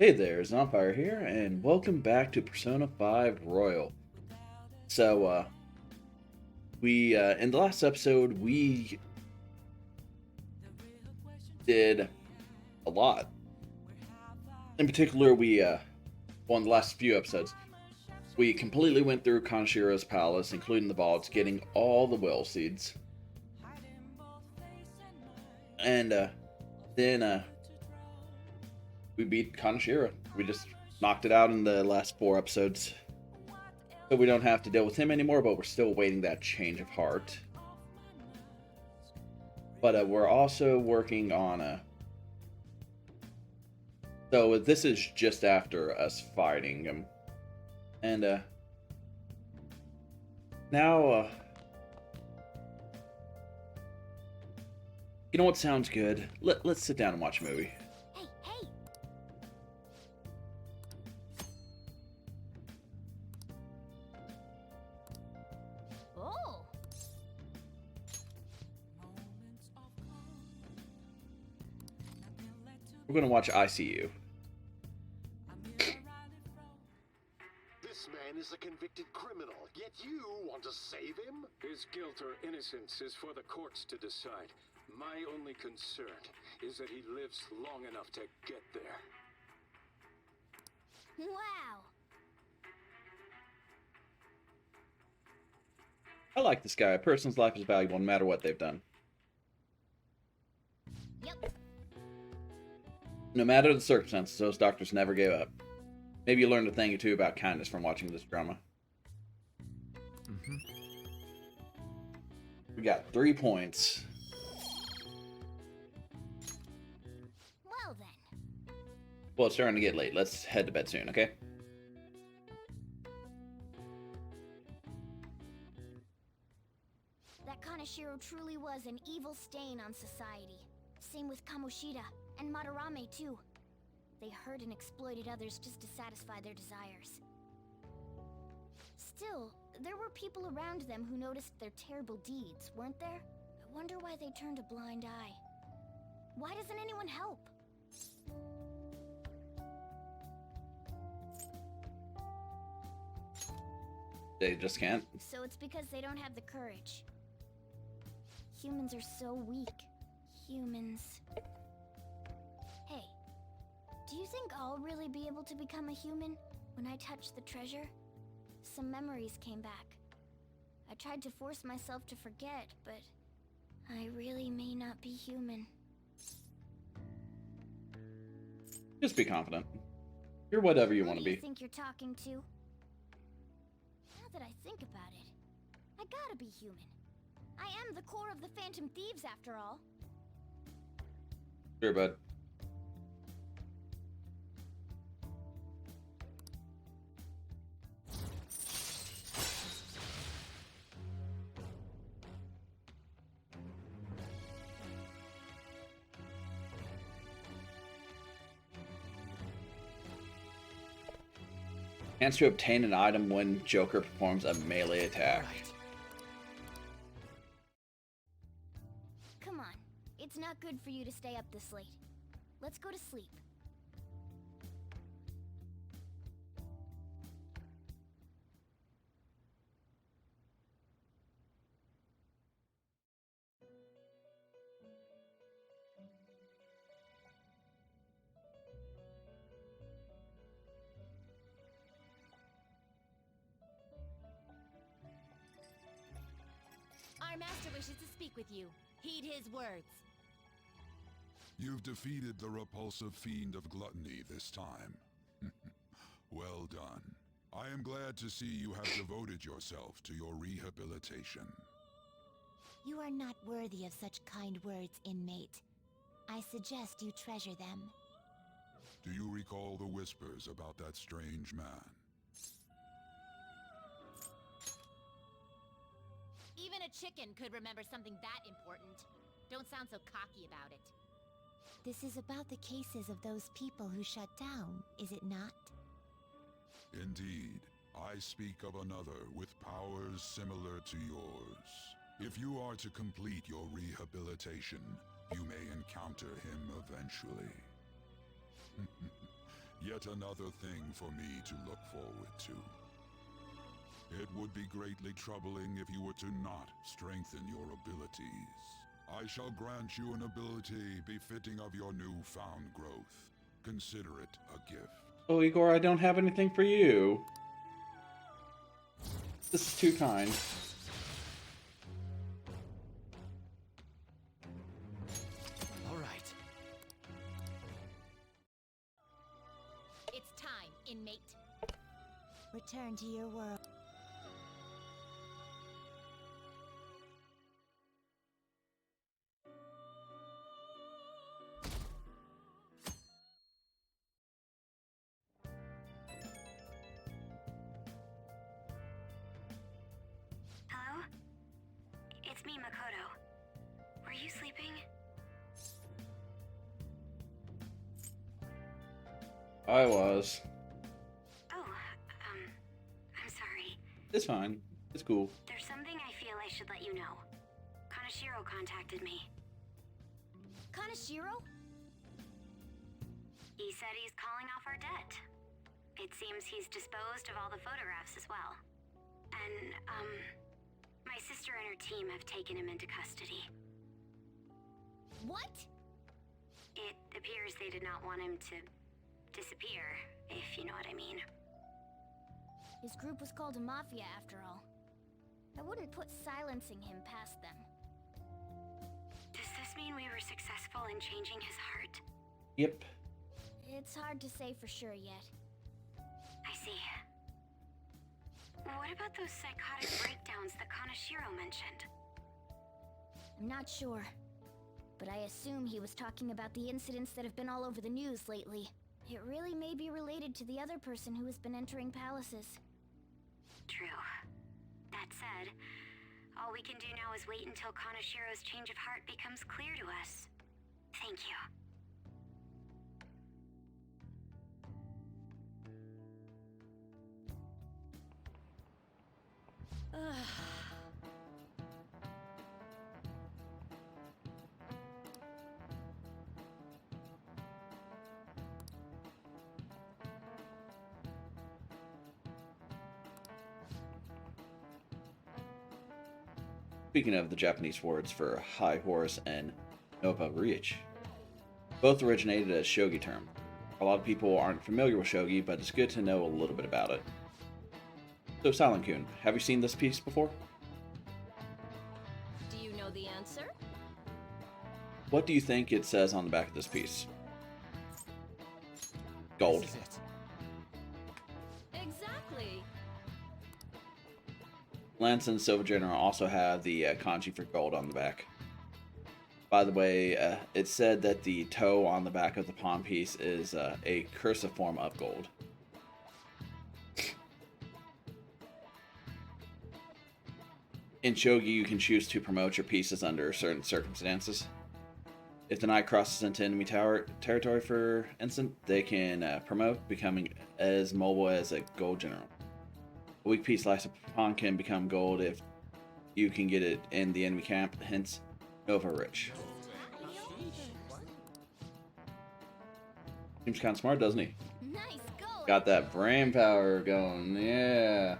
Hey there, Zompire here, and welcome back to Persona 5 Royal. So, we in the last episode we did a lot. In particular, well, in the last few episodes, we completely went through Kanshiro's palace, including the vaults, getting all the will seeds, and then we beat Kanshiro. We just knocked it out in the last 4 episodes. So we don't have to deal with him anymore, but we're still waiting that change of heart. But we're also working on so this is just after us fighting him. And now, you know what sounds good? Let's sit down and watch a movie. Hey, hey! Oh! We're gonna watch ICU. This man is a convicted criminal, yet you want to save him? His guilt or innocence is for the courts to decide. My only concern is that he lives long enough to get there. Wow! I like this guy. A person's life is valuable no matter what they've done. Yep. No matter the circumstances, those doctors never gave up. Maybe you learned a thing or two about kindness from watching this drama. We got 3 points. Well then. Well, it's starting to get late. Let's head to bed soon, okay? That Kaneshiro truly was an evil stain on society. Same with Kamoshida, and Madarame too. They hurt and exploited others just to satisfy their desires. Still, there were people around them who noticed their terrible deeds, weren't there? I wonder why they turned a blind eye. Why doesn't anyone help? They just can't. So it's because they don't have the courage. Humans are so weak. Humans. Hey, do you think I'll really be able to become a human when I touch the treasure? Some memories came back. I tried to force myself to forget, but I really may not be human. Just be confident. You're whatever you want to Who do be. you think you're talking to? Now that I think about it, I gotta be human. I am the core of the Phantom Thieves, after all. Sure, bud. Chance to obtain an item when Joker performs a melee attack. Come on, it's not good for you to stay up this late. Let's go to sleep. Our master wishes to speak with you. Heed his words. You've defeated the repulsive fiend of gluttony this time. Well done. I am glad to see you have devoted yourself to your rehabilitation. You are not worthy of such kind words, inmate. I suggest you treasure them. Do you recall the whispers about that strange man? Even a chicken could remember something that important. Don't sound so cocky about it. This is about the cases of those people who shut down, is it not? Indeed. I speak of another with powers similar to yours. If you are to complete your rehabilitation, you may encounter him eventually. Yet another thing for me to look forward to. It would be greatly troubling if you were to not strengthen your abilities. I shall grant you an ability befitting of your newfound growth. Consider it a gift. Oh, Igor, I don't have anything for you. This is too kind. All right. It's time, inmate. Return to your world. Hello? It's me, Makoto. Were you sleeping? I was. Oh, I'm sorry. It's fine. It's cool. There's something I feel I should let you know. Kaneshiro contacted me. Kaneshiro? He said he's calling off our debt. It seems he's disposed of all the photographs as well. And, my sister and her team have taken him into custody. What? It appears they did not want him to disappear, if you know what I mean. His group was called a mafia after all. I wouldn't put silencing him past them. Does this mean we were successful in changing his heart? Yep. It's hard to say for sure yet. I see. What about those psychotic breakdowns that Kaneshiro mentioned? I'm not sure, but I assume he was talking about the incidents that have been all over the news lately. It really may be related to the other person who has been entering palaces. True. That said, all we can do now is wait until Kaneshiro's change of heart becomes clear to us. Thank you. Speaking of the Japanese words for high horse and Nova Reach, both originated as shogi term. A lot of people aren't familiar with shogi, but it's good to know a little bit about it. So Silent Kun, have you seen this piece before? Do you know the answer? What do you think it says on the back of this piece? Gold. This is it. Exactly. Lance and Silver General also have the kanji for gold on the back. By the way, it said that the toe on the back of the pawn piece is a cursive form of gold. In shogi, you can choose to promote your pieces under certain circumstances. If the knight crosses into enemy territory, for instance, they can promote, becoming as mobile as a gold general. A weak piece like a pawn can become gold if you can get it in the enemy camp, hence Nova Rich. Seems kind of smart, doesn't he? Nice going! Got that brain power going, yeah.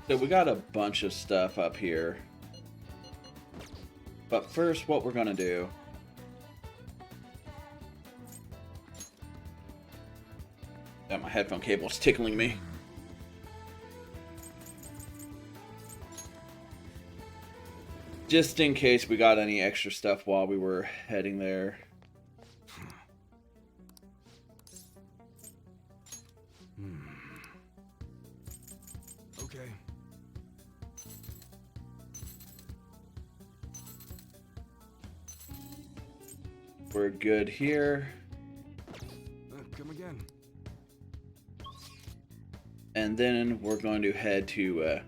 So we got a bunch of stuff up here. But first, what we're gonna do... my headphone cable is tickling me. Just in case we got any extra stuff while we were heading there. we're good here. Come again. And then we're going to head to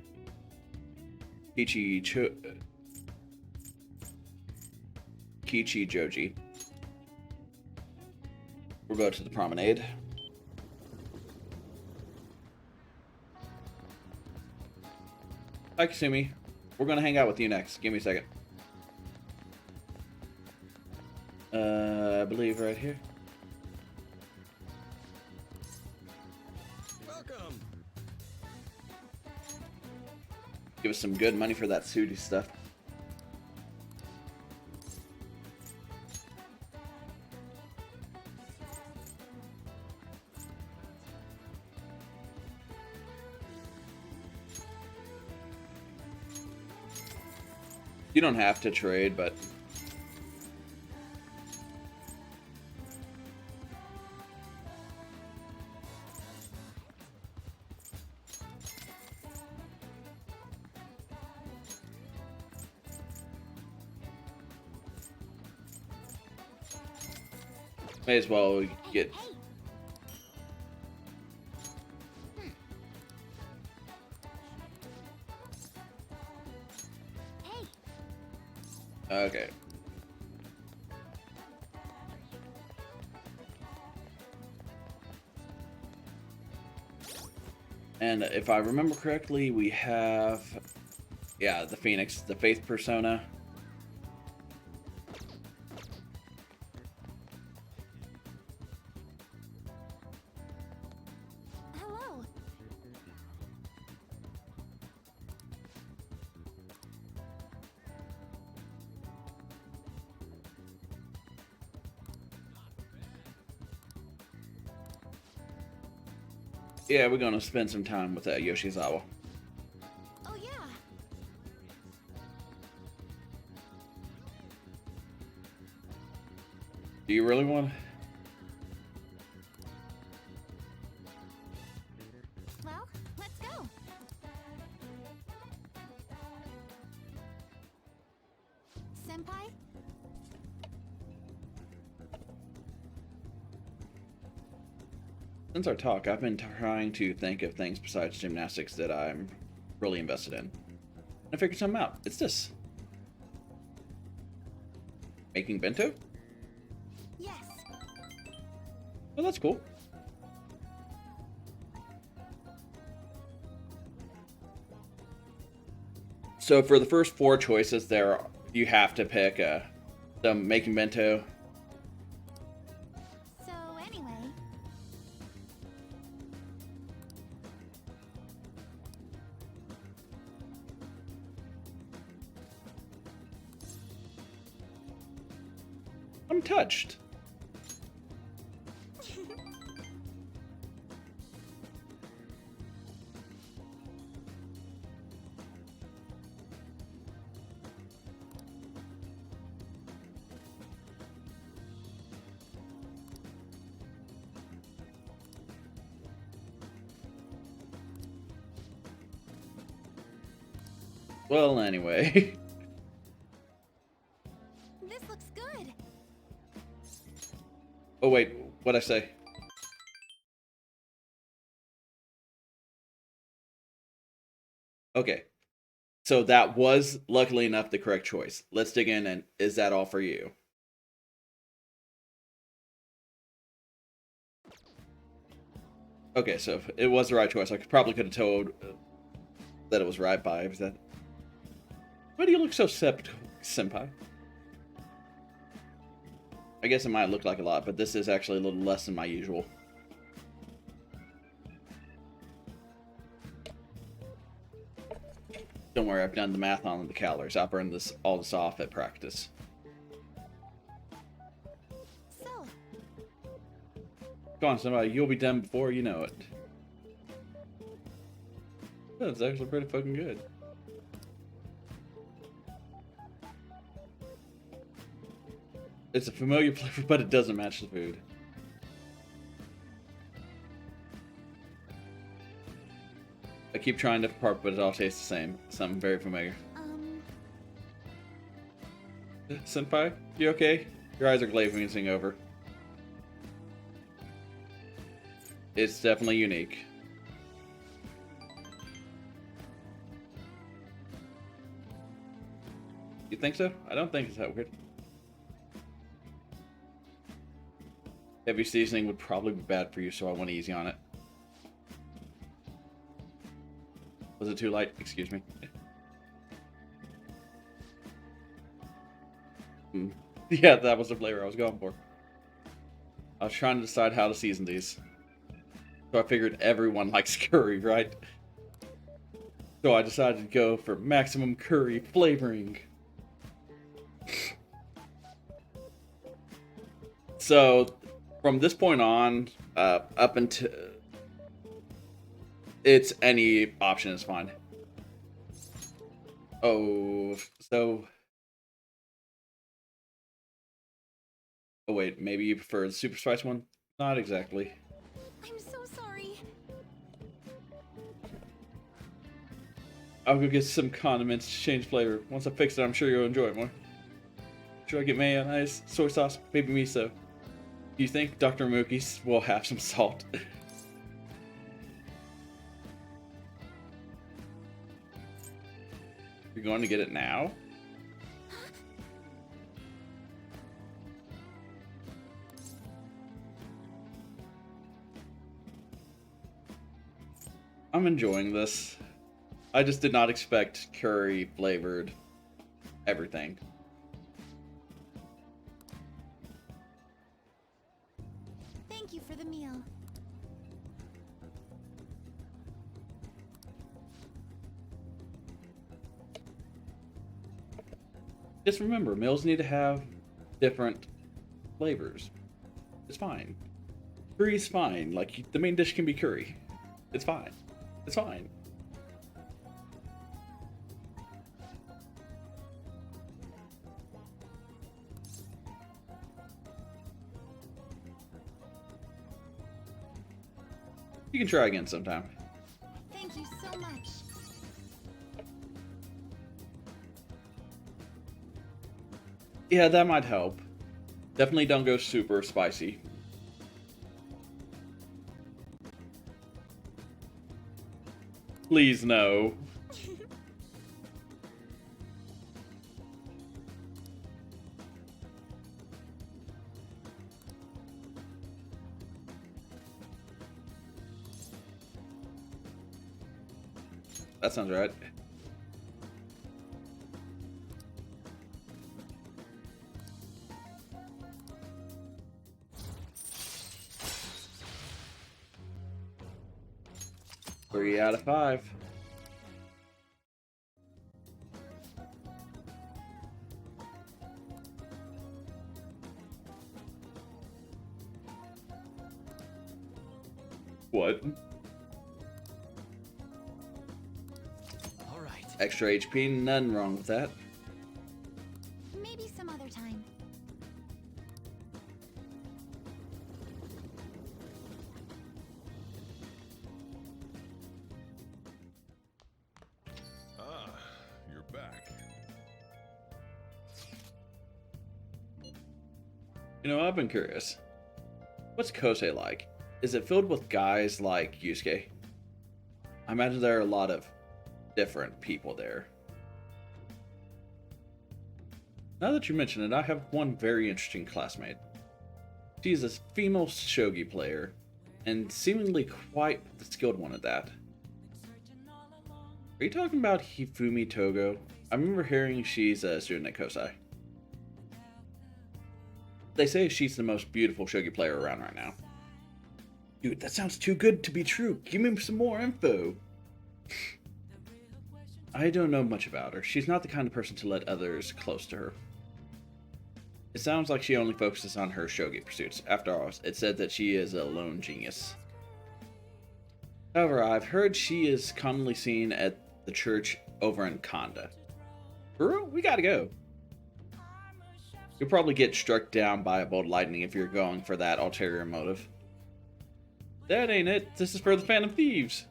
Kichijoji. We'll go to the promenade. Hi, Kasumi. We're going to hang out with you next. Give me a second. I believe right here. Welcome. Give us some good money for that Sudi stuff. You don't have to trade, but may as well get. Okay. And if I remember correctly, we have, yeah, the Phoenix, the Faith persona. Hello. Yeah, we're gonna spend some time with Yoshizawa. Oh yeah. Do you really want? Well, let's go. Senpai? Since our talk, I've been trying to think of things besides gymnastics that I'm really invested in. I figured something out. It's this. Making bento? Yes. Well, that's cool. So for the first 4 choices there, you have to pick the making bento. So anyway, I'm touched. Well, anyway. this looks good. Oh, wait. What'd I say? Okay. So that was, luckily enough, the correct choice. Let's dig in, and is that all for you? Okay, so it was the right choice. I probably could have told that it was right by. Was that? Why do you look so skeptical, senpai? I guess it might look like a lot, but this is actually a little less than my usual. Don't worry, I've done the math on the calories. I'll burn all this off at practice. So, Come on, somebody, you'll be done before you know it. That's actually pretty fucking good. It's a familiar flavor, but it doesn't match the food. I keep trying different part, but it all tastes the same. Something very familiar. Senpai, you okay? Your eyes are glazing over. It's definitely unique. You think so? I don't think it's that weird. Heavy seasoning would probably be bad for you, so I went easy on it. Was it too light? Excuse me. Yeah, that was the flavor I was going for. I was trying to decide how to season these. So I figured everyone likes curry, right? So I decided to go for maximum curry flavoring. So, from this point on, up until... It's any option is fine. Oh, so... Oh wait, maybe you prefer the super spice one? Not exactly. I'm so sorry. I'll go get some condiments to change flavor. Once I fix it, I'm sure you'll enjoy it more. Should I get mayonnaise, soy sauce, baby miso? Do you think Dr. Mookie's will have some salt? You're going to get it now? I'm enjoying this. I just did not expect curry flavored everything. Thank you for the meal. Just remember, meals need to have different flavors. It's fine. Curry is fine. Like, the main dish can be curry. It's fine. It's fine. You can try again sometime. Thank you so much. Yeah, that might help. Definitely don't go super spicy. Please no. That sounds right. Three out of 5. What? All right. Extra HP, none wrong with that. Maybe some other time. Ah, you're back. You know, I've been curious. What's Kosei like? Is it filled with guys like Yusuke? I imagine there are a lot of different people there. Now that you mention it, I have one very interesting classmate. She is a female shogi player, and seemingly quite the skilled one at that. Are you talking about Hifumi Togo? I remember hearing she's a student at Kosei. They say she's the most beautiful shogi player around right now. Dude, that sounds too good to be true. Give me some more info. I don't know much about her. She's not the kind of person to let others close to her. It sounds like she only focuses on her shogi pursuits. After all, it said that she is a lone genius. However, I've heard she is commonly seen at the church over in Kanda. Bro, we gotta go. You'll probably get struck down by a bolt of lightning if you're going for that ulterior motive. That ain't it. This is for the Phantom Thieves.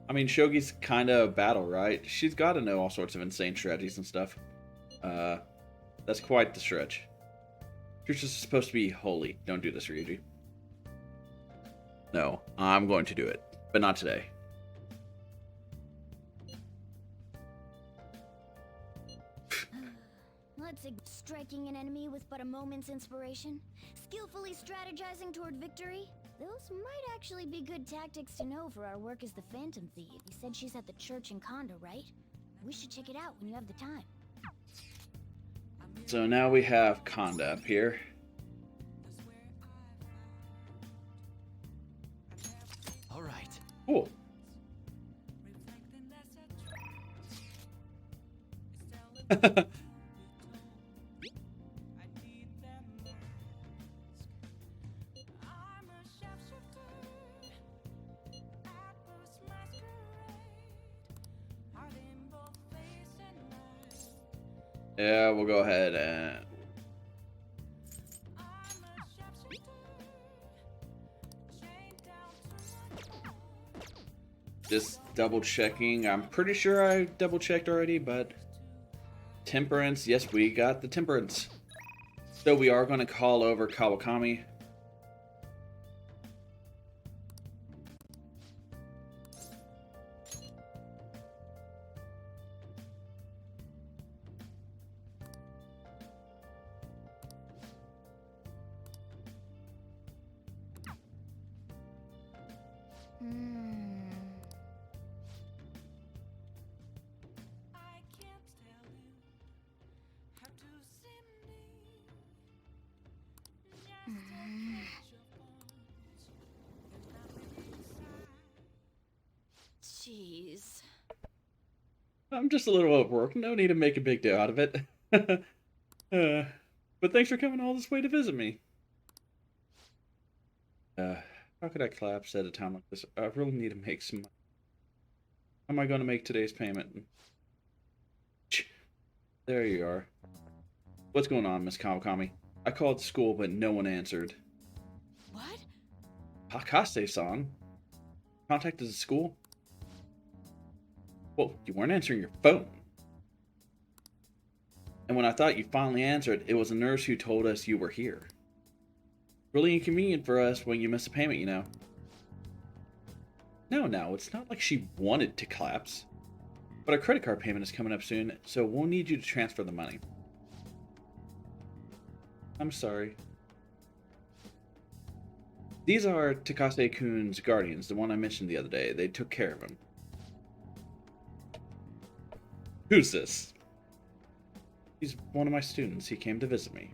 I mean, Shogi's kind of a battle, right? She's got to know all sorts of insane strategies and stuff. That's quite the stretch. Creatures are supposed to be holy. Don't do this, Ryuji. No, I'm going to do it, but not today. Striking an enemy with but a moment's inspiration, skillfully strategizing toward victory. Those might actually be good tactics to know for our work as the Phantom Thief. You said she's at the church in Kondo, right? We should check it out when you have the time. So now we have Konda up here. All right. Cool. Yeah, we'll go ahead and... just double checking. I'm pretty sure I double checked already, but... Temperance, yes, we got the Temperance. So we are going to call over Kawakami. Jeez. I'm just a little overworked. No need to make a big deal out of it. But thanks for coming all this way to visit me. How could I collapse at a time like this? I really need to make some money. How am I going to make today's payment? There you are. What's going on, Miss Kawakami? I called the school, but no one answered. What? Hakase-san? Contacted the school? Well, you weren't answering your phone. And when I thought you finally answered, it was a nurse who told us you were here. Really inconvenient for us when you miss a payment, you know. No, it's not like she wanted to collapse. But our credit card payment is coming up soon, so we'll need you to transfer the money. I'm sorry. These are Takase-kun's guardians, the one I mentioned the other day. They took care of him. Who's this? He's one of my students. He came to visit me.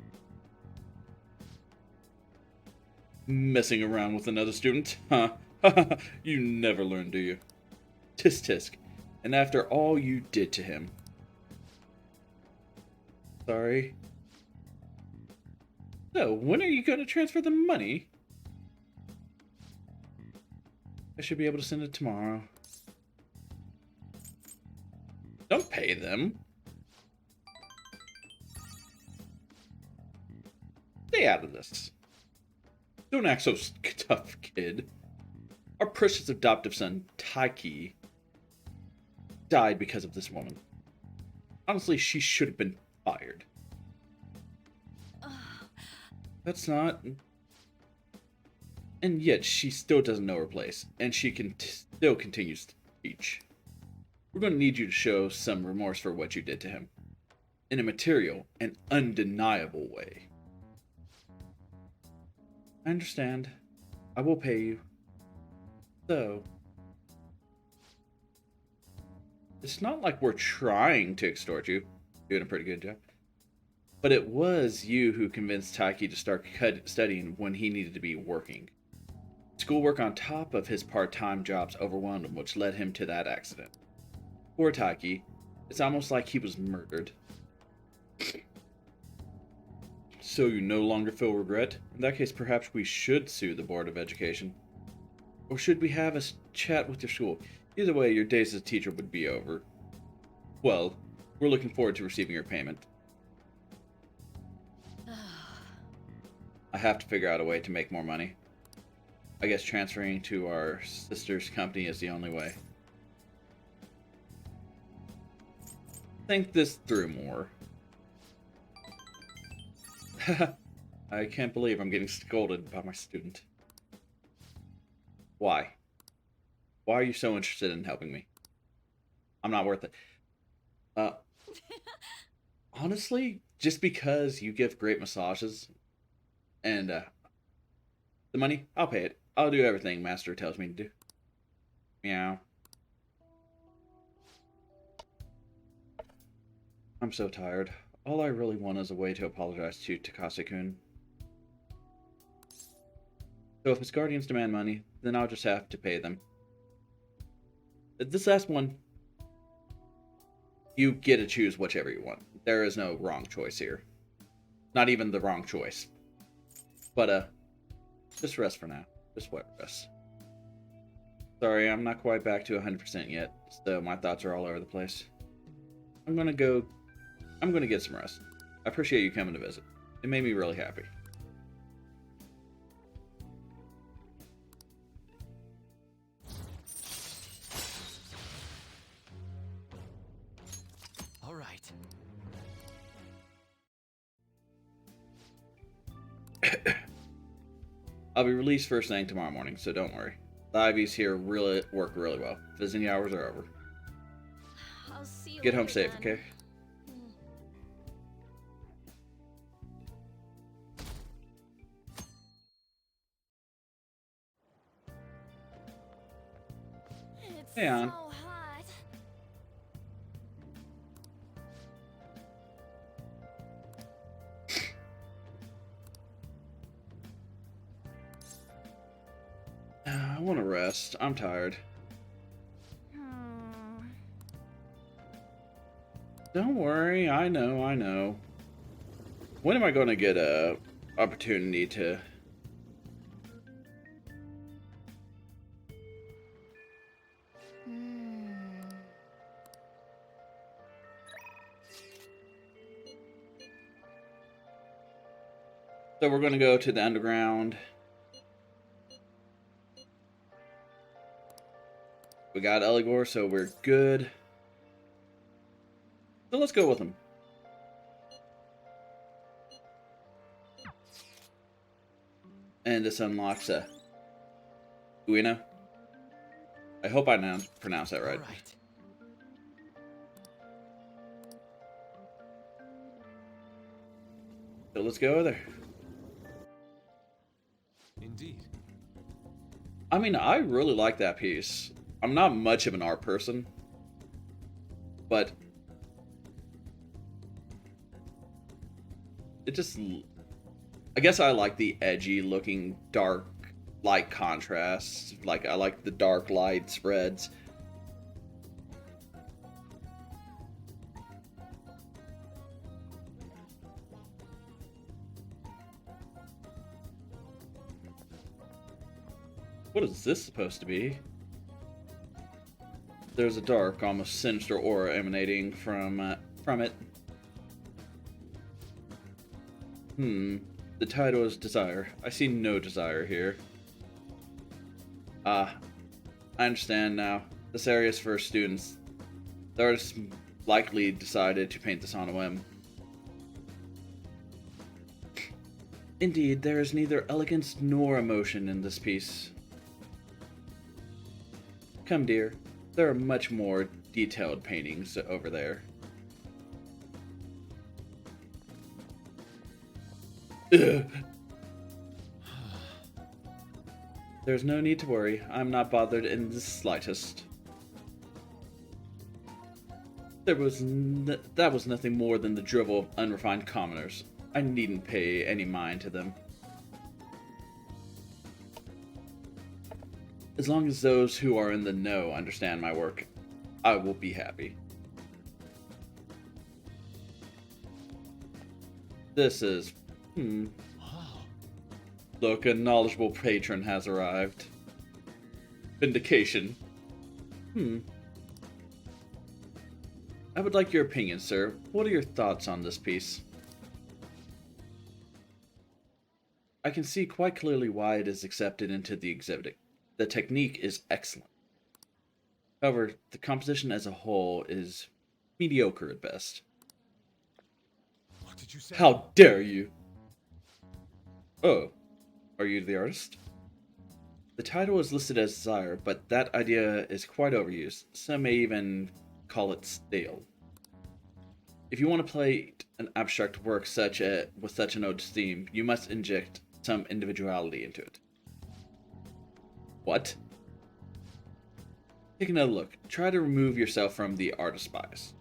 Messing around with another student? Huh? You never learn, do you? Tisk tisk. And after all you did to him. Sorry. So, when are you going to transfer the money? I should be able to send it tomorrow. Don't pay them. Stay out of this. Don't act so tough, kid. Our precious adoptive son, Taiki, died because of this woman. Honestly, she should have been fired. That's not... And yet, she still doesn't know her place, and she still continues to teach. We're going to need you to show some remorse for what you did to him. In a material and undeniable way. I understand. I will pay you. So... It's not like we're trying to extort you. Doing a pretty good job. But it was you who convinced Taiki to start studying when he needed to be working. Schoolwork on top of his part-time jobs overwhelmed him, which led him to that accident. Poor Taiki. It's almost like he was murdered. So you no longer feel regret? In that case, perhaps we should sue the Board of Education. Or should we have a chat with your school? Either way, your days as a teacher would be over. Well, we're looking forward to receiving your payment. I have to figure out a way to make more money. I guess transferring to our sister's company is the only way. Think this through more. I can't believe I'm getting scolded by my student. Why? Why are you so interested in helping me? I'm not worth it. Honestly, just because you give great massages and the money, I'll pay it. I'll do everything Master tells me to do. Meow. I'm so tired. All I really want is a way to apologize to Takase-kun. So if his guardians demand money, then I'll just have to pay them. This last one, you get to choose whichever you want. There is no wrong choice here. Not even the wrong choice. But, just rest for now. Just rest. Sorry, I'm not quite back to 100% yet, so my thoughts are all over the place. I'm gonna get some rest. I appreciate you coming to visit. It made me really happy. All right. I'll be released first thing tomorrow morning, so don't worry. The IVs here work really well. Visiting hours are over. I'll see you Get home later, safe, then. okay? It's Hey, Ann. so hot. I want to rest. I'm tired. Don't worry. I know. When am I going to get a opportunity to... So we're going to go to the underground. We got Eligor, so we're good. So let's go with him. And this unlocks a Ueno. I hope I pronounced that right. All right. So let's go there. Indeed. I mean, I really like that piece. I'm not much of an art person, but it just... I guess I like the edgy looking dark light contrasts. Like, I like the dark light spreads. What is this supposed to be? There's a dark, almost sinister aura emanating from it. The title is Desire. I see no desire here. I understand now. This area is for students. The artist likely decided to paint this on a whim. Indeed, there is neither elegance nor emotion in this piece. Come, dear. There are much more detailed paintings over there. Ugh. There's no need to worry. I'm not bothered in the slightest. That was nothing more than the drivel of unrefined commoners. I needn't pay any mind to them. As long as those who are in the know understand my work, I will be happy. This is... Look, a knowledgeable patron has arrived. Vindication. I would like your opinion, sir. What are your thoughts on this piece? I can see quite clearly why it is accepted into the exhibit. The technique is excellent. However, the composition as a whole is mediocre at best. What did you say? How dare you! Oh, are you the artist? The title is listed as Desire, but that idea is quite overused. Some may even call it stale. If you want to play an abstract work with such an old esteem, you must inject some individuality into it. What? Take another look. Try to remove yourself from the artist bias.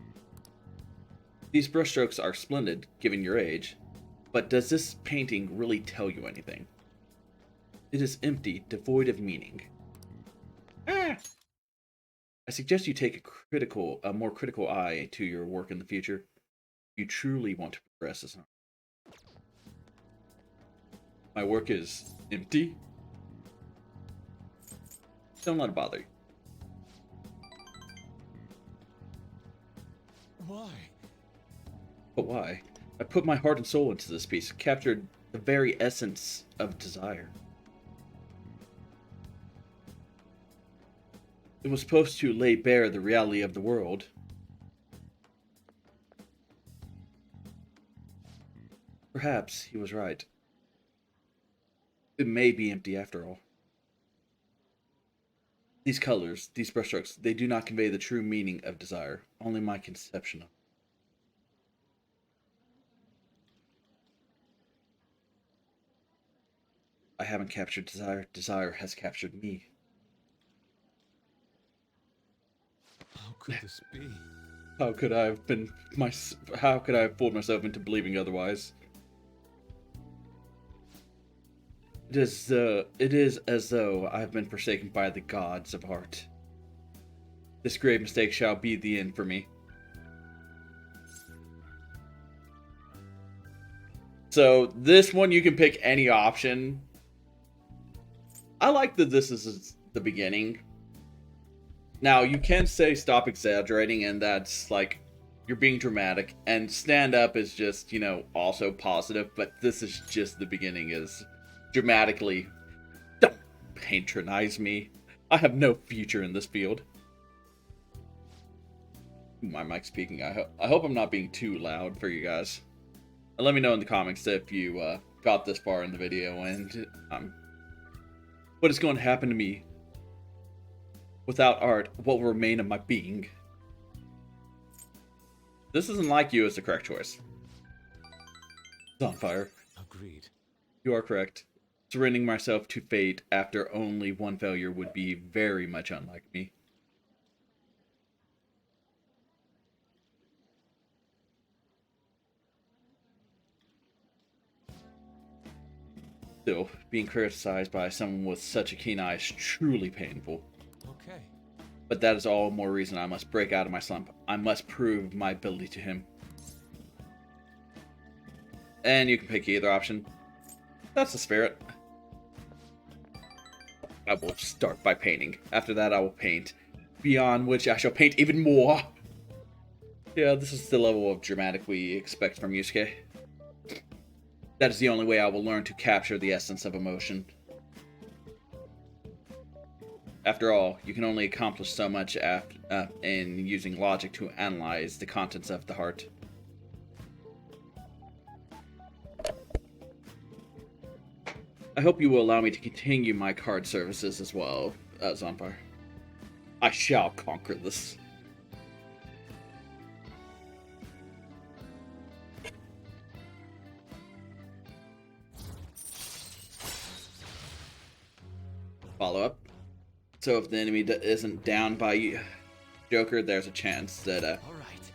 These brushstrokes are splendid, given your age, but does this painting really tell you anything? It is empty, devoid of meaning. I suggest you take a more critical eye to your work in the future. You truly want to progress as an artist. My work is empty? Don't let it bother you. Why? But why? I put my heart and soul into this piece, captured the very essence of desire. It was supposed to lay bare the reality of the world. Perhaps he was right. It may be empty after all. These colors, these brushstrokes, they do not convey the true meaning of desire, only my conception of it. I haven't captured desire, desire has captured me. How could this be? How could I have fooled myself into believing otherwise? It is as though I have been forsaken by the gods of art. This grave mistake shall be the end for me. So this one you can pick any option. I like that this is the beginning. Now you can say stop exaggerating, and that's like you're being dramatic, and stand up is just, also positive, but this is just the beginning is dramatically, don't patronize me. I have no future in this field. My mic's speaking. I hope I'm not being too loud for you guys. And let me know in the comments if you got this far in the video and what is going to happen to me without art. What will remain of my being? This isn't like you as the correct choice. It's on fire. Agreed. You are correct. Surrendering myself to fate after only one failure would be very much unlike me. Still, being criticized by someone with such a keen eye is truly painful. Okay. But that is all more reason I must break out of my slump. I must prove my ability to him. And you can pick either option. That's the spirit. I will start by painting. After that I will paint. Beyond which I shall paint even more. Yeah, this is the level of dramatic we expect from Yusuke. That is the only way I will learn to capture the essence of emotion. After all, you can only accomplish so much in using logic to analyze the contents of the heart. I hope you will allow me to continue my card services as well, Zonfire. I shall conquer this. Follow up. So if the enemy isn't down by Joker, there's a chance that All right.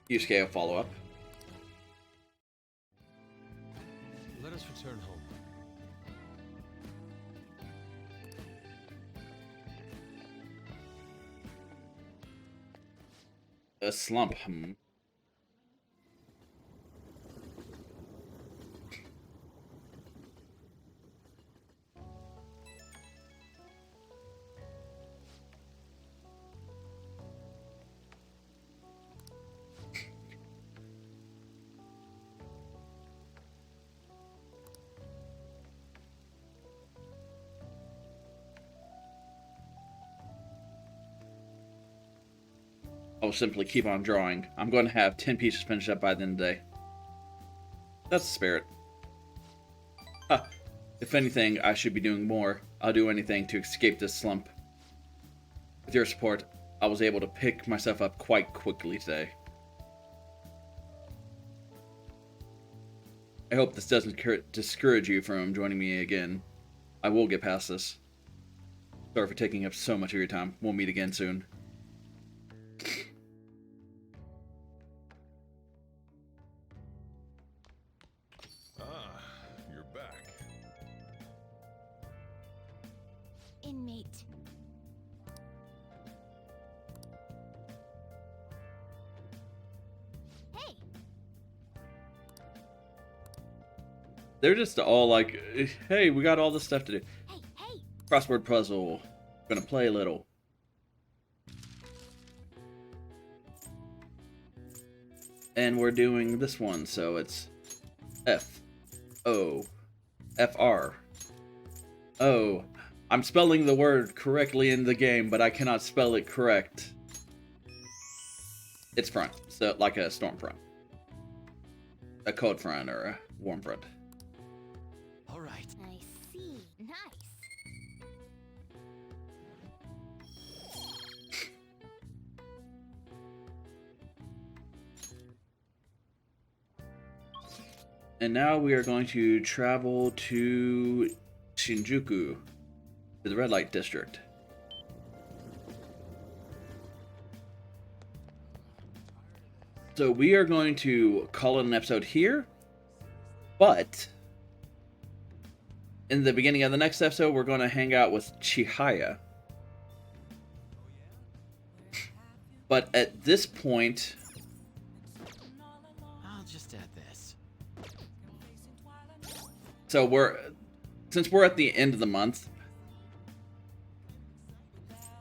Yusuke will follow up. Let us return home. A slump. I will simply keep on drawing. I'm going to have 10 pieces finished up by the end of the day. That's the spirit. If anything, I should be doing more. I'll do anything to escape this slump. With your support, I was able to pick myself up quite quickly today. I hope this doesn't discourage you from joining me again. I will get past this. Sorry for taking up so much of your time. We'll meet again soon. You're back. Inmate. Hey, They're just all like, hey, we got all this stuff to do. hey! Crossword Puzzle. Gonna play a little. And we're doing this one, so it's F-O-F-R. Oh, I'm spelling the word correctly in the game, but I cannot spell it correct. It's front, so like a storm front. A cold front or a warm front. All right. I see. Nice. And now we are going to travel to Shinjuku, to the red light district. So we are going to call it an episode here, but in the beginning of the next episode, we're going to hang out with Chihaya. But at this point, I'll just add this. so since we're at the end of the month,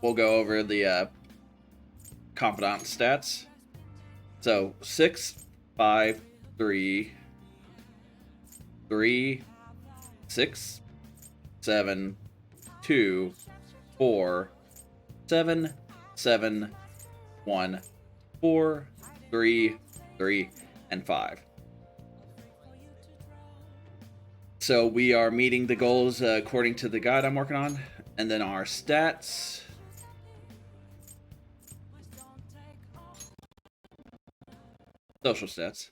we'll go over the Confidant Stats. So 6, 5, 3, 3, 6, 7, 2, 4, 7, 7, 1, 4, 3, 3, and 5. So we are meeting the goals according to the guide I'm working on. And then our stats. Social stats.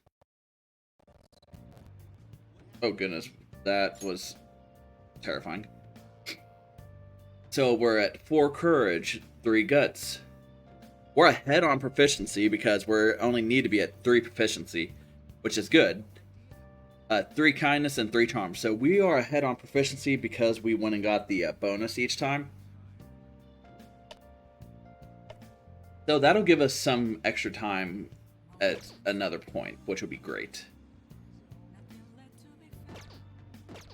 Oh goodness, that was terrifying. So we're at 4 courage, 3 guts. We're ahead on proficiency because we only need to be at 3 proficiency, which is good. 3 kindness and 3 charm. So we are ahead on proficiency because we went and got the bonus each time. So that'll give us some extra time at another point, which will be great.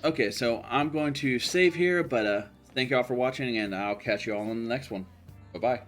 Okay, so I'm going to save here, but thank you all for watching, and I'll catch you all in the next one. Bye-bye.